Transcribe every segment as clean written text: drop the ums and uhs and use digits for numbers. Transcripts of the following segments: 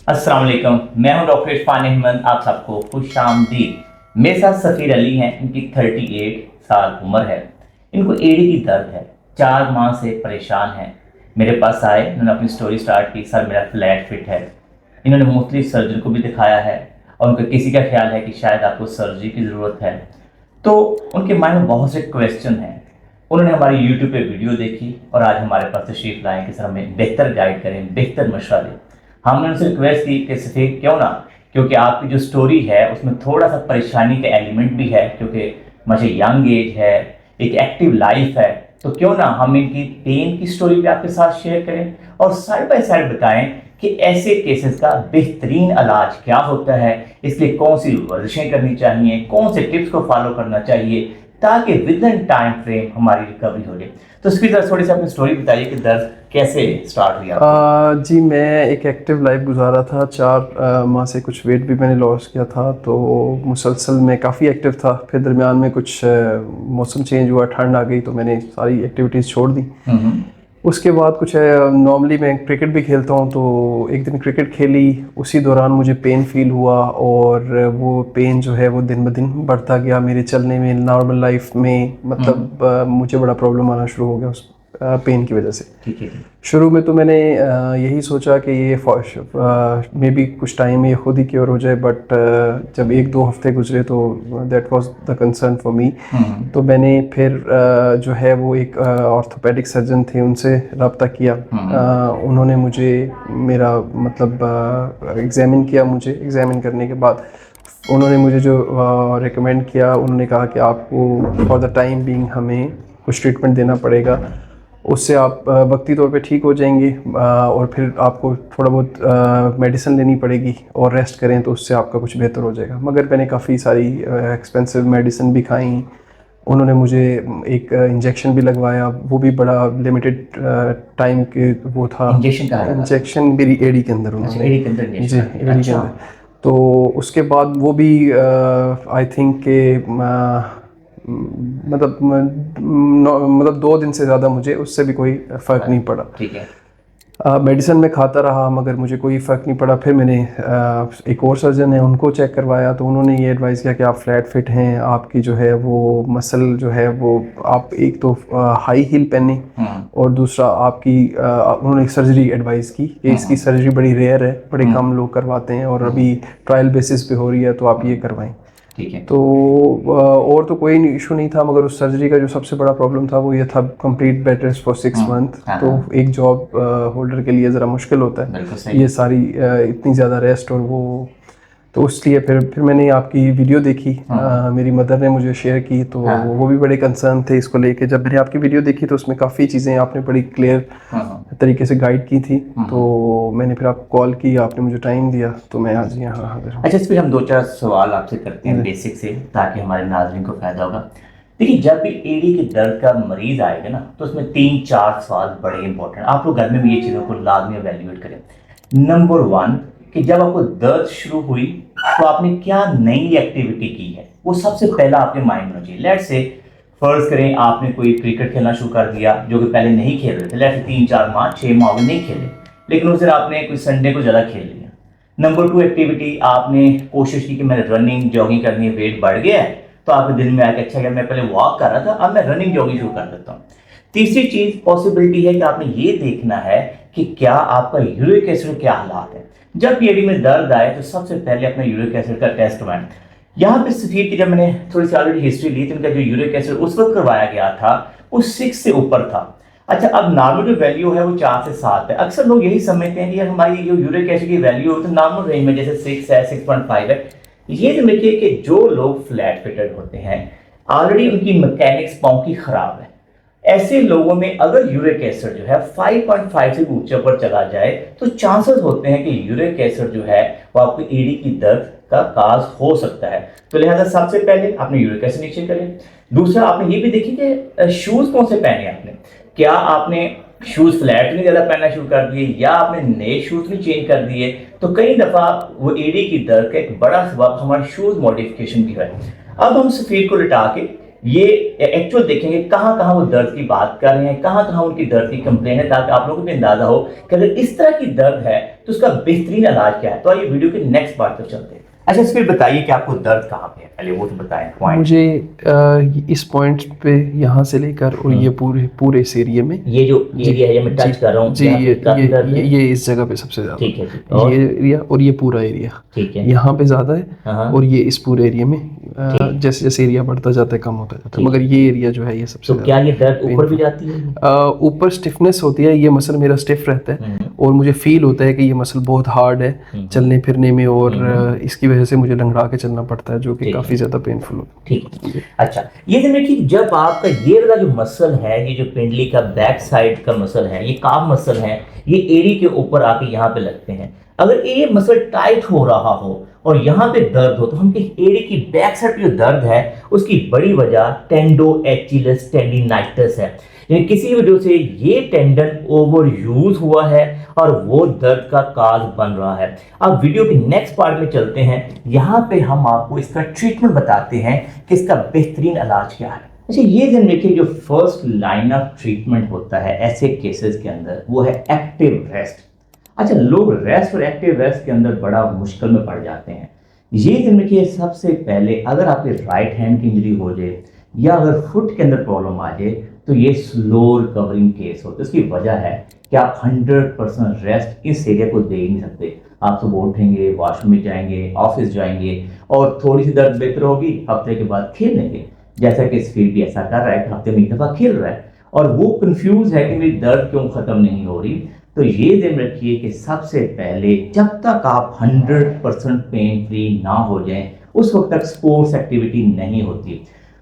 अस्सलाम वालेकुम। मैं हूं डॉक्टर इरफान अहमद। आप सबको खुशामदीद। मेरे साथ सफ़ीर अली हैं। इनकी 38 साल उम्र है। इनको एड़ी की दर्द है। 4 माह से परेशान हैं। मेरे पास आए, इन्होंने अपनी स्टोरी स्टार्ट की। सर मेरा फ्लैट फिट है। इन्होंने मोस्टली सर्जरी को भी दिखाया है और उनका किसी का ख्याल है कि शायद आपको सर्जरी की ज़रूरत है। तो उनके माइंड में बहुत से क्वेश्चन हैं। उन्होंने हमारी यूट्यूब पे वीडियो देखी और आज हमारे पास तशरीफ़ लाए कि सर हमें बेहतर गाइड करें, बेहतर मशवरा दें। हमने उनसे रिक्वेस्ट की कि सफ़ीर क्यों ना, क्योंकि आपकी जो स्टोरी है उसमें थोड़ा सा परेशानी का एलिमेंट भी है, क्योंकि मुझे यंग एज है, एक एक्टिव लाइफ है, तो क्यों ना हम इनकी पेन की स्टोरी भी आपके साथ शेयर करें और साइड बाय साइड बताएं कि ऐसे केसेस का बेहतरीन इलाज क्या होता है, इसलिए कौन सी वर्जिशें करनी चाहिए, कौन से टिप्स को फॉलो करना चाहिए ताकि विद इन टाइम फ्रेम हमारी रिकवरी हो जाए। तो इसकी तरह थोड़ी सी अपनी स्टोरी बताइए कि दर्द कैसे स्टार्ट हुई आपकी? जी, मैं एक एक्टिव लाइफ गुजारा था। 4 माह से कुछ वेट भी मैंने लॉस किया था, तो मुसलसल मैं काफ़ी एक्टिव था। फिर दरमियान में कुछ मौसम चेंज हुआ, ठंड आ गई, तो मैंने सारी एक्टिविटीज़ छोड़ दी। उसके बाद कुछ नॉर्मली मैं क्रिकेट भी खेलता हूँ, तो एक दिन क्रिकेट खेली, उसी दौरान मुझे पेन फील हुआ और वो पेन जो है वो दिन ब दिन बढ़ता गया मेरे चलने में, नॉर्मल लाइफ में। मतलब मुझे बड़ा प्रॉब्लम आना शुरू हो गया उस पेन की वजह से। ठीक है। शुरू में तो मैंने यही सोचा कि ये मे बी कुछ टाइम में ये खुद ही क्योर हो जाए, बट जब 1-2 हफ्ते गुजरे तो that was the concern for me. तो मैंने फिर जो है वो एक ऑर्थोपेडिक सर्जन थे, उनसे रब्ता किया। उन्होंने मुझे मेरा मतलब एग्ज़ामिन किया। मुझे एग्ज़ामिन करने के बाद उन्होंने मुझे जो रिकमेंड किया, उन्होंने कहा कि आपको फॉर द टाइम बीइंग हमें कुछ ट्रीटमेंट देना पड़ेगा, उससे आप वक्ती तौर पे ठीक हो जाएंगे, और फिर आपको थोड़ा बहुत मेडिसिन लेनी पड़ेगी और रेस्ट करें तो उससे आपका कुछ बेहतर हो जाएगा। मगर मैंने काफ़ी सारी एक्सपेंसिव मेडिसिन भी खाई। उन्होंने मुझे एक इंजेक्शन भी लगवाया, वो भी बड़ा लिमिटेड टाइम के वो था। इंजेक्शन कहाँ लगा था? इंजेक्शन मेरी एड़ी के अंदर अच्छा, उन्होंने। एडी के अंदर जी, इंजेक्शन लग गया। एड़ी के अच्छा। अंदर। तो उसके बाद वो भी आई थिंक के मतलब 2 दिन से ज़्यादा मुझे उससे भी कोई फ़र्क नहीं पड़ा। ठीक है। मेडिसिन में खाता रहा मगर मुझे कोई फ़र्क नहीं पड़ा। फिर मैंने एक और सर्जन है, उनको चेक करवाया, तो उन्होंने ये एडवाइस किया कि आप फ्लैट फिट हैं, आपकी जो है वो मसल जो है वो, आप एक तो हाई हील पहने, और दूसरा आपकी उन्होंने एक सर्जरी एडवाइस की कि इसकी सर्जरी बड़ी रेयर है, बड़े कम लोग करवाते हैं, और अभी ट्रायल बेसिस पे हो रही है, तो आप ये करवाएं। ठीक है। तो और तो कोई इशू नहीं था, मगर उस सर्जरी का जो सबसे बड़ा प्रॉब्लम था वो ये था, complete bed rest for 6 month. तो एक जॉब होल्डर के लिए ज़रा मुश्किल होता बिल्कुल है सही। ये सारी इतनी ज़्यादा रेस्ट और वो। तो इसलिए फिर मैंने आपकी वीडियो देखी, मेरी मदर ने मुझे शेयर की, तो वो भी बड़े कंसर्न थे इसको लेके। जब मैंने आपकी वीडियो देखी तो उसमें काफ़ी चीज़ें आपने बड़ी क्लियर तरीके से गाइड की थी, तो मैंने फिर आपको कॉल की, आपने मुझे टाइम दिया, तो मैं आज यहाँ हाजिर हूँ। अच्छा, इस पर हम 2-4 सवाल आपसे करते हैं बेसिक से, ताकि हमारे नाज़रीन को फायदा होगा। देखिए, जब भी एडी के दर्द का मरीज आएगा ना, तो उसमें 3-4 सवाल बड़े इंपॉर्टेंट, आप लोग घर में भी ये चीज़ों को लाजमी एवेल्यूएट करें। नंबर 1, कि जब आपको दर्द शुरू हुई तो आपने क्या नई एक्टिविटी की है, वो सबसे पहला आपके माइंड में होना चाहिए। लेट्स से फर्ज करें आपने कोई क्रिकेट खेलना शुरू कर दिया, जो कि पहले नहीं खेल रहे थे। लेट्स से 3-4 माह 6 माह में नहीं खेले, लेकिन उस दिन आपने कोई संडे को ज़्यादा खेल लिया। नंबर 2 एक्टिविटी, आपने कोशिश की कि मैंने रनिंग जॉगिंग करनी है, वेट बढ़ गया है, तो आपके दिल में आया कि अच्छा यार मैं पहले वॉक कर रहा था, अब मैं रनिंग जॉगिंग शुरू कर देता हूँ। तीसरी चीज पॉसिबिलिटी है कि आपने ये देखना है कि क्या आपका यूरिक एसिड क्या हालात है। जब पीएडी में दर्द आए तो सबसे पहले अपना यूरिक एसिड का टेस्ट करवाएं। यहाँ पे सफीर की जब मैंने थोड़ी सी ऑलरेडी हिस्ट्री ली, तो इनका जो यूरिक एसिड उस वक्त करवाया गया था वो 6 से ऊपर था। अच्छा, अब नॉर्मल जो वैल्यू है वो 4 से 7 है। अक्सर लोग यही समझते हैं कि यार हमारी जो यूरिक एसिड की वैल्यू है तो नॉर्मल रेंज में, जैसे 6 है, 6.5 है। ये तो देखिए कि जो लोग फ्लैट फिटेड होते हैं, ऑलरेडी उनकी मैकेनिक्स पाँव की खराब है, ऐसे लोगों में अगर यूरिक एसिड जो है 5.5 से ऊंचे पर चला जाए तो चांसेस होते हैं कि यूरिक एसिड जो है वो आपको एडी की दर्द का काज हो सकता है। तो लिहाजा सबसे पहले आपने यूरिक एसिड नीचे करें। दूसरा, आपने ये भी देखी कि शूज कौन से पहने आपने, क्या आपने शूज फ्लैट नहीं ज्यादा पहनना शुरू कर दिए या आपने नए शूज नहीं चेंज कर दिए। तो कई दफा वो एडी की दर्द का एक बड़ा सबब हमारे शूज मॉडिफिकेशन भी है। अब हम सफीर को लिटा के ये एक्चुअल देखेंगे कहाँ कहाँ वो दर्द की बात कर रहे हैं, कहाँ कहाँ उनकी दर्द की कंप्लेन है, ताकि आप लोगों को भी अंदाजा हो कि अगर इस तरह की दर्द है तो उसका बेहतरीन इलाज क्या है। तो आइए वीडियो के नेक्स्ट पार्ट पर चलते हैं। अच्छा फिर बताइए कि आपको दर्द कहाँ पे है, पहले वो तो बताएं पॉइंट। मुझे इस पॉइंट पे यहाँ से लेकर और ये पूरे पूरे इस एरिया में, ये जो एरिया है, ये मैं टच कर रहा हूँ जी, यहाँ पे काफी दर्द है। ये इस जगह पे सबसे ज्यादा, ठीक है ठीक, और ये एरिया और ये पूरा एरिया, ठीक है, यहाँ पे ज्यादा है, हाँ, और ये इस पूरे एरिया में ठीक। जैसे जैसे एरिया बढ़ता जाता है कम होता जाता है, ठीक। मगर ये एरिया जो है ये सबसे तो क्या ये दर्द ऊपर भी जाती है? ऊपर स्टिफनेस होती है, ये मसल मेरा स्टिफ रहता है और मुझे फील होता है कि ये मसल बहुत हार्ड है चलने फिरने में, और इसकी वजह से मुझे लंगड़ा के चलना पड़ता है, जो कि काफी ज्यादा पेनफुल होता है। ठीक। अच्छा ये देखिए कि जब आपका ये वाला जो मसल है, ये जो पिंडली का बैक साइड का मसल है, ये काफ मसल है, ये एड़ी के ऊपर आके यहाँ पे लगते हैं। अगर ये मसल टाइट हो रहा हो और यहाँ पे दर्द हो, तो हम एड़ी की बैक साइड पे जो दर्द है उसकी बड़ी वजह टेंडो एचिलस टेंडिनाइटिस है। यानी किसी वजह से ये टेंडन ओवर यूज हुआ है और वो दर्द का काज बन रहा है। अब वीडियो के नेक्स्ट पार्ट में चलते हैं, यहाँ पे हम आपको इसका ट्रीटमेंट बताते हैं कि इसका बेहतरीन इलाज क्या है। अच्छा ये ध्यान रखिए, जो फर्स्ट लाइन ऑफ ट्रीटमेंट होता है ऐसे केसेस के अंदर वो है एक्टिव रेस्ट। अच्छा लोग रेस्ट और एक्टिव रेस्ट के अंदर बड़ा मुश्किल में पड़ जाते हैं। ये ध्यान रखिए, सबसे पहले अगर आपके राइट हैंड की इंजरी हो जाए या अगर फुट के अंदर प्रॉब्लम आ जाए तो ये स्लो रिकवरिंग केस होता है। इसकी वजह है कि आप 100% रेस्ट इस एरिया को दे ही नहीं सकते। आप सुबह उठेंगे, वॉशरूम में जाएंगे, ऑफिस जाएंगे और थोड़ी सी दर्द बेहतर होगी, हफ्ते के बाद खेल लेंगे, जैसा कि स्पीड भी ऐसा कर रहा है कि हफ्ते में एक दफ़ा खेल रहा है और वो कंफ्यूज है कि मेरी दर्द क्यों ख़त्म नहीं हो रही। तो ये ध्यान रखिए कि सबसे पहले जब तक आप 100% पेन फ्री ना हो जाएं उस वक्त तक स्पोर्ट्स एक्टिविटी नहीं होती।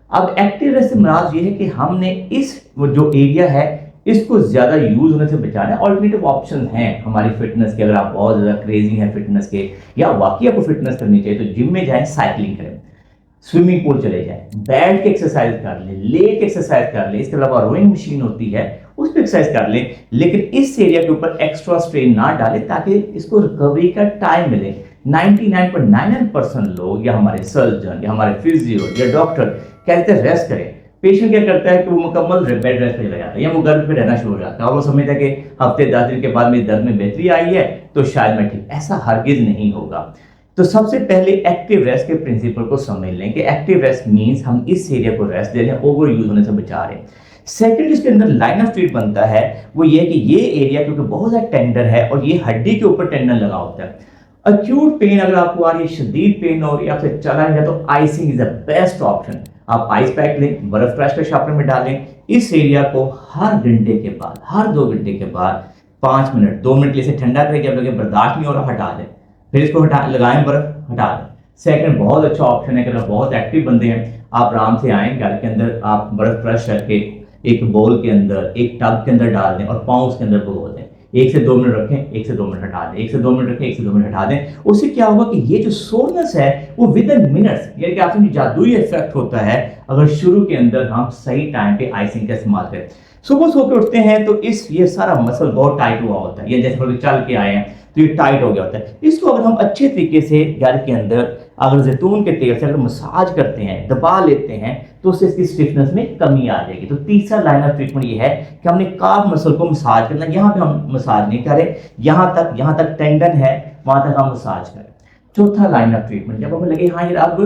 अब एक्टिव रेस्ट से मुराद ये है कि हमने इस जो एरिया है इसको ज़्यादा यूज होने से बचाना है। ऑल्टरनेटिव ऑप्शन हैं हमारी फिटनेस के, अगर आप बहुत ज़्यादा क्रेजी हैं फिटनेस के या वाकई आपको फिटनेस करनी चाहिए तो जिम में जाएं, साइकिलिंग करें, स्विमिंग पूल चले जाएं, बैठ के एक्सरसाइज कर लें, लेट एक्सरसाइज कर लें, इसके अलावा रोइंग मशीन होती है उस पर एक्सरसाइज कर लें, लेकिन इस एरिया के ऊपर एक्स्ट्रा स्ट्रेन ना डालें ताकि इसको रिकवरी का टाइम मिले। 99.99% लोग या हमारे सर्जन या हमारे फिजियो या डॉक्टर कहते हैं रेस्ट करें, पेशेंट क्या करता है कि वो मुकम्मल बेड रेस्ट पे चला जाता है या वो घर पे रहना शुरू हो जाता है और वो समझता है कि हफ्ते 10 दिन के बाद मेरे दर्द में बेहतरी आई है तो शायद मैं ठीक। ऐसा हरगिज नहीं होगा। तो सबसे पहले एक्टिव रेस्ट के प्रिंसिपल को समझ लें कि एक्टिव रेस्ट मीन्स हम इस एरिया को रेस्ट दे रहे हैं, ओवर यूज होने से बचा रहे हैं। सेकंड इसके अंदर लाइन ऑफ ट्रीट बनता है वो ये कि ये एरिया क्योंकि बहुत ज़्यादा टेंडर है और ये हड्डी के ऊपर टेंडन लगा होता है। अक्यूट पेन अगर आपको आ रही है, शदीद पेन हो रही है, आपसे चला नहीं जाए तो icing is the best option. आप आइस पैक लें, बर्फ क्रश के शापर में डालें, इस एरिया को हर घंटे के बाद, हर 2 घंटे के बाद 5 मिनट 2 मिनट से ठंडा करें, जब लगे बर्दाश्त नहीं हो रहा हटा दें, फिर इसको हटा लगाएं, बर्फ हटा दें। सेकंड बहुत अच्छा ऑप्शन है कि अगर बहुत एक्टिव बंदे हैं आप आराम से आएँ घर के अंदर, आप बर्फ क्रश करके एक बोल के अंदर एक टब के अंदर डाल दें और पाँव उसके अंदर भिगो दें, 1 से 2 मिनट रखें, 1 से 2 मिनट हटा दें, 1 से 2 मिनट रखें, 1 से 2 मिनट हटा दें। उससे क्या होगा कि ये जो सोरनेस है वो विद इन मिनट्स, यानी कि आपसे जादुई इफेक्ट होता है अगर शुरू के अंदर हम सही टाइम पे आइसिंग का इस्तेमाल करें। सुबह सो के उठते हैं तो ये सारा मसल बहुत टाइट हुआ होता है, या जैसे चल के आए हैं तो ये टाइट हो गया होता है। इसको अगर हम अच्छे तरीके से घर के अंदर अगर जैतून के तेल से अगर मसाज करते हैं, दबा लेते हैं तो उससे इसकी स्टिफनेस में कमी आ जाएगी। तो तीसरा लाइन ऑफ ट्रीटमेंट ये है कि हमने काफ मसल को मसाज करना, यहाँ पे हम मसाज नहीं करें, यहाँ तक टेंडन है वहां तक हम मसाज करें। चौथा लाइन ऑफ ट्रीटमेंट, जब हमें लगे हाँ यार अब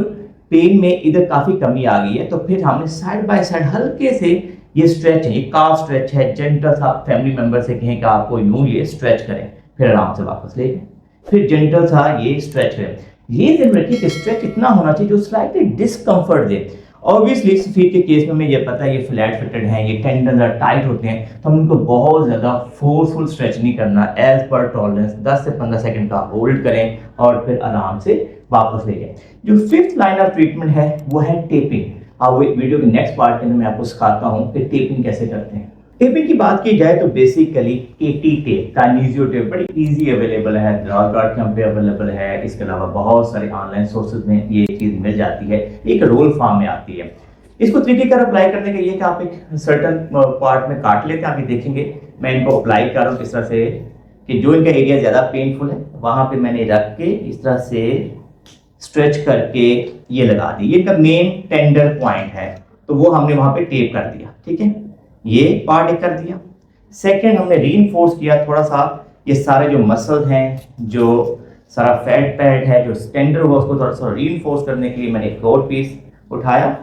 पेन में इधर काफी कमी आ गई है तो फिर हमने साइड बाय साइड हल्के से ये स्ट्रेच है, ये काफ स्ट्रेच है, जेंटल सा फैमिली मेंबर से कहें कि आपको यूं ये स्ट्रेच करें, फिर आराम से वापस ले जाएं, फिर जेंटल सा ये स्ट्रेच करें। ये ध्यान रखिए कि स्ट्रेच इतना होना चाहिए जो स्लाइटली डिस्कम्फर्ट दे। ऑब्वियसली सफीर के केस में हमें ये पता है ये फ्लैट फिटेड हैं, ये टेंडन टाइट होते हैं तो हम उनको बहुत ज़्यादा फोर्सफुल स्ट्रेच नहीं करना, एज पर टॉलरेंस 10 से 15 सेकंड का होल्ड करें और फिर आराम से वापस ले जाएं। जो फिफ्थ लाइन ऑफ ट्रीटमेंट है वो है टेपिंग। अब वीडियो के नेक्स्ट पार्ट के अंदर मैं आपको सिखाता हूँ कि टेपिंग कैसे करते हैं। टेपिंग की बात की जाए तो बेसिकली केटी टेप, काइनेसियो टेप बड़ी इजी अवेलेबल है, ड्रॉ.com पे अवेलेबल है, इसके अलावा बहुत सारे ऑनलाइन सोर्सेज में ये चीज़ मिल जाती है, एक रोल फॉर्म में आती है। इसको तरीकेकार अप्लाई करने का ये कि आप एक सर्टन पार्ट में काट लेते हैं, आप देखेंगे मैं इनको अप्लाई कर रहा हूँ किस तरह से कि जो इनका एरिया ज़्यादा पेनफुल है वहाँ पे मैंने रख के इस तरह से स्ट्रेच करके ये लगा दी। ये इनका मेन टेंडर पॉइंट है, तो वो हमने वहां पे टेप कर दिया, ठीक है, ये पार्ट एक कर दिया। सेकंड हमने रीइंफोर्स किया थोड़ा सा, ये सारे जो मसल हैं, जो सारा फैट पैड है, जो टेंडर हुआ, उसको थोड़ा सा रीइंफोर्स करने के लिए मैंने एक और पीस उठाया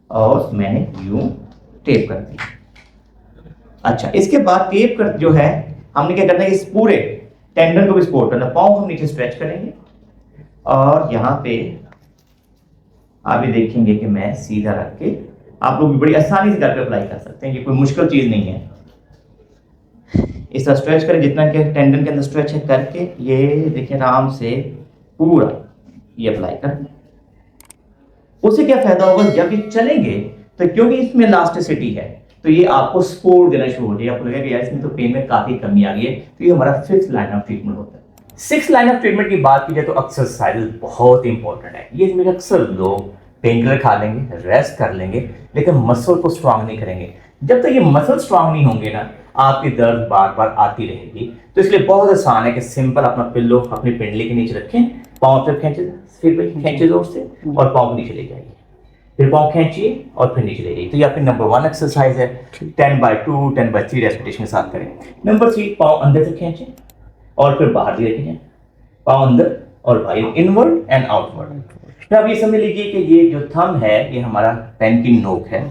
और मैंने यूं टेप कर दिया। अच्छा, इसके बाद टेप कर जो है हमने क्या करना है, इस पूरे टेंडन को भी सपोर्ट करना, पाँव हम नीचे स्ट्रेच करेंगे और यहाँ पे आप भी देखेंगे कि मैं सीधा रख के, आप लोग भी बड़ी आसानी से घर पे अप्लाई कर सकते हैं, ये कोई मुश्किल चीज नहीं है। इस तरह स्ट्रेच करें, जितना के टेंडन के अंदर स्ट्रेच है करके, ये देखिए आराम से पूरा ये अप्लाई कर। उससे क्या फायदा होगा, जब ये चलेंगे तो क्योंकि इसमें इलास्टिसिटी है तो ये आपको सपोर्ट देना शुरू हो जाएगा, आपको लगेगा कि यार इसमें तो पेन में काफी कमी आ गई है। तो ये हमारा 5th लाइन ऑफ ट्रीटमेंट होता है। 6th लाइन ऑफ ट्रीटमेंट की बात की जाए तो एक्सरसाइज बहुत इंपॉर्टेंट है। ये मेरे अक्सर लोग पेन किलर खा लेंगे, रेस्ट कर लेंगे, लेकिन मसल को स्ट्रांग नहीं करेंगे। जब तक ये मसल स्ट्रांग नहीं होंगे ना, आपकी दर्द बार बार आती रहेगी। तो इसलिए बहुत आसान है कि सिंपल अपना पिल्लो अपनी पिंडली के नीचे रखें, पाँव तक खींचे, फिर खींचे जोर से और पाँव को नीचे ले जाइए, फिर पाँव खींचिए और फिर नीचे ले जाइए। तो ये आपकी नंबर 1 एक्सरसाइज है। 10/2 10/3 रेस्पिटेशन के साथ करें। नंबर 3, पाँव अंदर से खींचें और फिर बाहर भी रखें, पाँव अंदर और बाहर, इनवर्ड एंड आउटवर्ड। तो अब ये समझ लीजिए कि ये जो थंब है ये हमारा पेन की नोक है,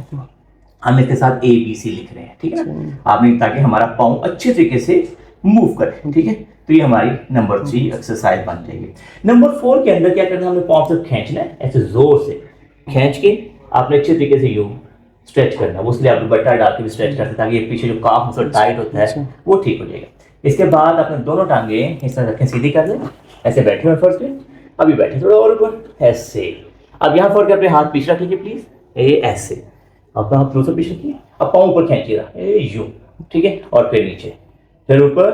हम इसके साथ ABC लिख रहे हैं, ठीक है ना, आपने, ताकि हमारा पाँव अच्छे तरीके से मूव करे, ठीक है। तो ये हमारी नंबर 3 एक्सरसाइज बन जाएगी। नंबर 4 के अंदर क्या करना है, हमें पाँव से खींचना है, ऐसे जोर से खींच के आपने अच्छे तरीके से यूं स्ट्रेच करना है। उसलिए आप बट्टा डाल के भी स्ट्रेच करते हैं ताकि ये पीछे जो काफ मसल टाइट होता है वो ठीक हो जाएगा। इसके बाद अपने दोनों टांगे इस तरह रखें, सीधी कर लें, ऐसे बैठे हुए फर्स्ट पे, अभी बैठे थोड़ा और ऊपर ऐसे। अब यहाँ पर अपने हाथ पीछे रख लीजिए प्लीज, ये ऐसे, अपना हाथ दूसरा पीछे रखिए, अब पाँव ऊपर खींचिएगा, ये यूं, ठीक है, और फिर नीचे, फिर ऊपर,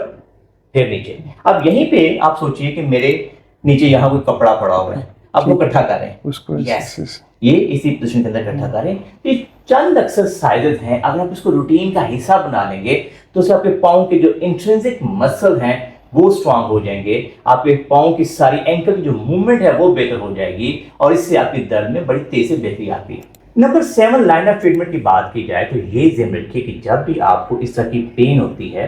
फिर नीचे। अब यहीं पे आप सोचिए कि मेरे नीचे यहाँ कोई कपड़ा पड़ा हुआ है, अब वो इकट्ठा करें उसको, यस, ये इसी पोजीशन के अंदर इकट्ठा करें। ये चंद एक्सरसाइजेज हैं, अगर आप इसको रूटीन का हिस्सा बना लेंगे तो उससे आपके पाँव के जो इंट्रिंसिक मसल हैं वो स्ट्रांग हो जाएंगे, आपके पाँव की सारी एंकल की जो मूवमेंट है वो बेहतर हो जाएगी और इससे आपकी दर्द में बड़ी तेज से बेहतरी आती है। नंबर 7 लाइन ऑफ ट्रीटमेंट की बात की जाए तो ये ध्यान रखिए कि जब भी आपको इस तरह की पेन होती है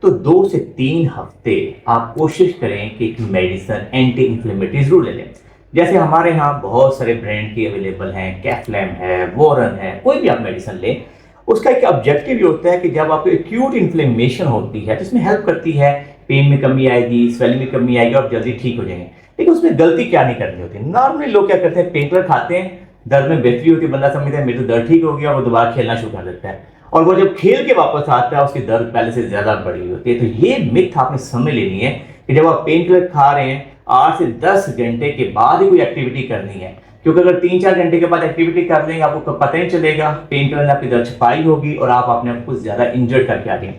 तो 2 से 3 हफ्ते आप कोशिश करें कि मेडिसिन एंटी इंफ्लेमेटरी जरूर ले लें। जैसे हमारे यहाँ बहुत सारे ब्रांड की अवेलेबल हैं, कैफ्लैम है, वॉरन है, कोई भी आप मेडिसिन लें, उसका एक ऑब्जेक्टिव ये होता है कि जब आपको एक्यूट इन्फ्लेमेशन होती है तो इसमें हेल्प करती है, पेन में कमी आएगी, स्वेलिंग में कमी आएगी और जल्दी ठीक हो जाएंगे। लेकिन उसमें गलती क्या नहीं करनी होती, नॉर्मली लोग क्या करते हैं, पेन किलर खाते हैं, दर्द में बेहतरी होती है, बंदा समझता है मेरे तो दर्द ठीक हो गया, वो दोबारा खेलना शुरू कर देता है और वो जब खेल के वापस आता है उसकी दर्द पहले से ज्यादा बढ़ी होती है। तो ये मिथ आपने समझ लेनी है कि जब आप पेन किलर खा रहे हैं 8 से 10 घंटे के बाद ही कोई एक्टिविटी करनी है, क्योंकि अगर 3-4 घंटे के बाद एक्टिविटी कर लेंगे आपको पता ही चलेगा, पेन किलर ने आपकी दर्द छुपाई होगी और आप अपने आप को ज्यादा इंजर्ड करके आ गए।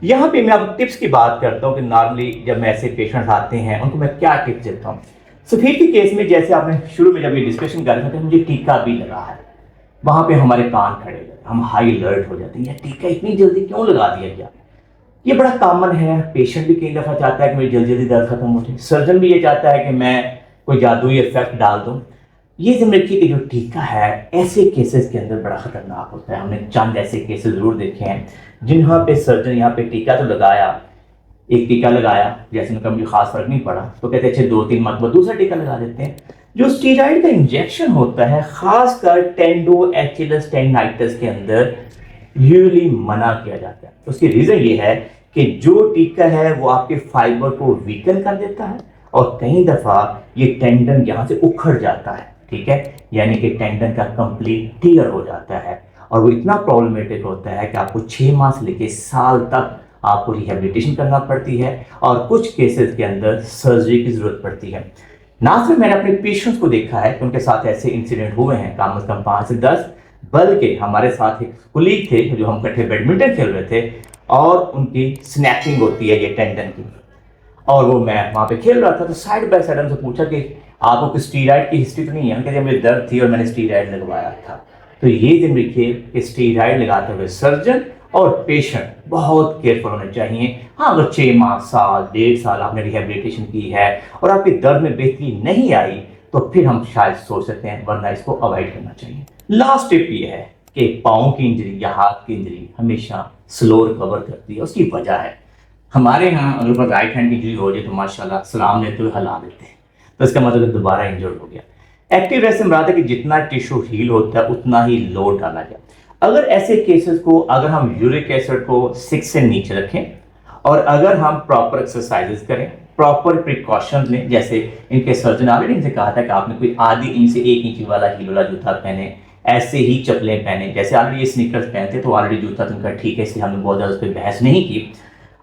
यहाँ पे मैं आपको टिप्स की बात करता हूँ कि नॉर्मली जब मैं ऐसे पेशेंट्स आते हैं उनको मैं क्या टिप्स देता हूँ। सफेद के केस में जैसे आपने शुरू में जब ये डिस्कशन कर रहे थे, मुझे टीका भी लगा है, वहां पे हमारे कान खड़े हो जाते, हम हाई अलर्ट हो जाते हैं, यार टीका इतनी जल्दी क्यों लगा दिया गया। ये बड़ा कॉमन है, पेशेंट भी कई दफा चाहता है कि मेरी जल्दी जल्दी दर्द खत्म हो जाए, सर्जन भी ये चाहता है कि मैं कोई जादुई इफेक्ट डाल दूं। ये ध्यान रखिए कि जो टीका है ऐसे केसेस के अंदर बड़ा खतरनाक होता है। हमने चंद ऐसे केसेस जरूर देखे हैं जिन्हां पे सर्जन यहाँ पे टीका तो लगाया, एक टीका लगाया, जैसे उनका मुझे खास फर्क नहीं पड़ा तो कहते अच्छे 2-3 मरतबा दूसरा टीका लगा देते हैं। जो स्टीरॉइड का इंजेक्शन होता है खासकर टेंडोएचिलस टेंडाइटिस के अंदर यूजुअली मना किया जाता है। उसकी रीजन ये है कि जो टीका है वो आपके फाइबर को वीकन कर देता है और कई दफा ये टेंडन यहाँ से उखड़ जाता है, ठीक है, यानी कि टेंडन का कंप्लीट टीयर हो जाता है और वो इतना प्रॉब्लमेटिक होता है कि आपको 6 माह से लेकर साल तक आपको रिहेबिलिटेशन करना पड़ती है और कुछ केसेस के अंदर सर्जरी की जरूरत पड़ती है। ना सिर्फ मैंने अपने पेशेंट्स को देखा है कि उनके साथ ऐसे इंसिडेंट हुए हैं कम से कम 5 से 10, बल्कि हमारे साथ एक कुलीग थे जो हम इकट्ठे बैडमिंटन खेल रहे थे और उनकी स्नैपिंग होती है ये टेंडन की, और वो मैं वहाँ पे खेल रहा था तो साइड बाय साइड उनसे पूछा कि आपको कोई स्टीरॉइड की हिस्ट्री तो नहीं है? कहते मेरी दर्द थी और मैंने स्टीरॉइड लगवाया था। तो ये दिन देखिए कि स्टीरॉइड लगाते हुए सर्जन और पेशेंट बहुत केयरफुल होने चाहिए। हाँ, अगर 6 माह, साल, 1.5 साल आपने रिहेबिलिटेशन की है और आपकी दर्द में बेहतरी नहीं आई तो फिर हम शायद सोच सकते हैं, वरना इसको अवॉइड करना चाहिए। लास्ट टिप ये है कि पाँव की इंजरी या हाथ की इंजरी हमेशा स्लो रिकवर करती है, उसकी वजह है हमारे यहाँ अगर राइट हैंड की इंजरी हो जाए तो माशाल्लाह सलाम लेते हुए हिला देते हैं, तो इसका मतलब दोबारा इंजर्ड हो गया। एक्टिव रेस्ट से मुराद है कि जितना टिश्यू हील होता है उतना ही लोड डाला जाए। अगर ऐसे केसेस को अगर हम यूरिक एसिड को 6 से नीचे रखें और अगर हम प्रॉपर एक्सरसाइजेस करें, प्रॉपर प्रिकॉशन लें, जैसे इनके सर्जन ऑलरेडी इनसे कहा था कि आपने कोई आधी इंच से 1 इंच वाला हील वाला जूता पहने, ऐसे ही चप्पलें पहने, जैसे ऑलरेडी ये स्नीकर्स पहनते तो ऑलरेडी जूता तो उनका ठीक है, इसलिए हमने बहुत ज़्यादा उस पर बहस नहीं की।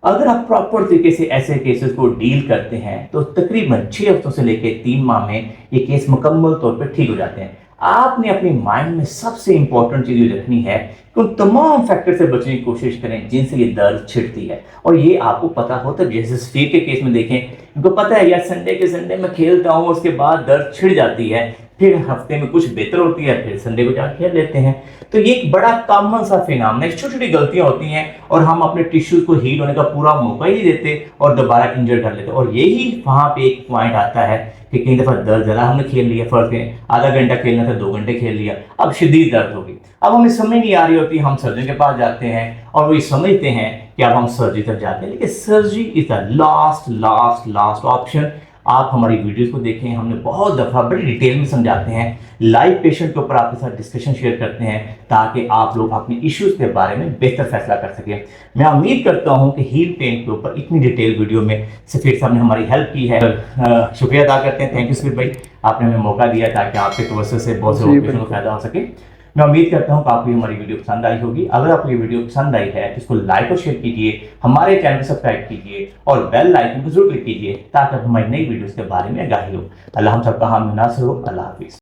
अगर आप प्रॉपर तरीके से ऐसे केसेस को डील करते हैं तो तकरीबन 6 हफ्तों से लेकर 3 माह में ये केस मुकम्मल तौर पर ठीक हो जाते हैं। आपने अपने माइंड में सबसे इंपॉर्टेंट चीज ये रखनी है कि उन तमाम फैक्टर से बचने की कोशिश करें जिनसे ये दर्द छिड़ती है, और ये आपको पता होता है। जैसे स्टीव के केस में देखें, इनको पता है यार संडे के संडे मैं खेलता हूँ, उसके बाद दर्द छिड़ जाती है, फिर हफ्ते में कुछ बेहतर होती है, फिर संडे को जाकर खेल लेते हैं। तो ये एक बड़ा कॉमन सा फिनोमेना है, छोटी छोटी गलतियां होती हैं और हम अपने टिश्यूज को हील होने का पूरा मौका ही नहीं देते और दोबारा इंजर कर लेते हैं। और यही वहां पे एक पॉइंट आता है कि कई दफा दर्द ज़्यादा हमने खेल लिया, फर्क है आधा घंटा खेलना था 2 घंटे खेल लिया, अब शदीद दर्द होगी, अब हमें समझ नहीं आ रही होती, हम सर्जन के पास जाते हैं और वो ये समझते हैं कि अब हम सर्जरी तक जाते हैं, लेकिन surgery is the last last last option. आप हमारी वीडियोस को देखें, हमने बहुत दफ़ा बड़ी डिटेल में समझाते हैं, लाइव पेशेंट के ऊपर आपके साथ डिस्कशन शेयर करते हैं ताकि आप लोग अपने इश्यूज के बारे में बेहतर फैसला कर सकें। मैं उम्मीद करता हूं कि हील पेन के ऊपर इतनी डिटेल वीडियो में सफीर साहब ने हमारी हेल्प की है। शुक्रिया अदा करते हैं, थैंक यू सफीर भाई, आपने हमें मौका दिया ताकि आपके तवज्जो से बहुत से पेशेंट को फायदा हो सके। मैं उम्मीद करता हूं कि आपको हमारी वीडियो पसंद आई होगी। अगर आपको ये वीडियो पसंद आई है तो इसको लाइक और शेयर कीजिए, हमारे चैनल को सब्सक्राइब कीजिए और बेल आइकन को जरूर क्लिक कीजिए ताकि हमारी नई वीडियोस के बारे में आगाही हो। अल्लाह हम सबका हामी नासिर हो। अल्लाह हाफिज़।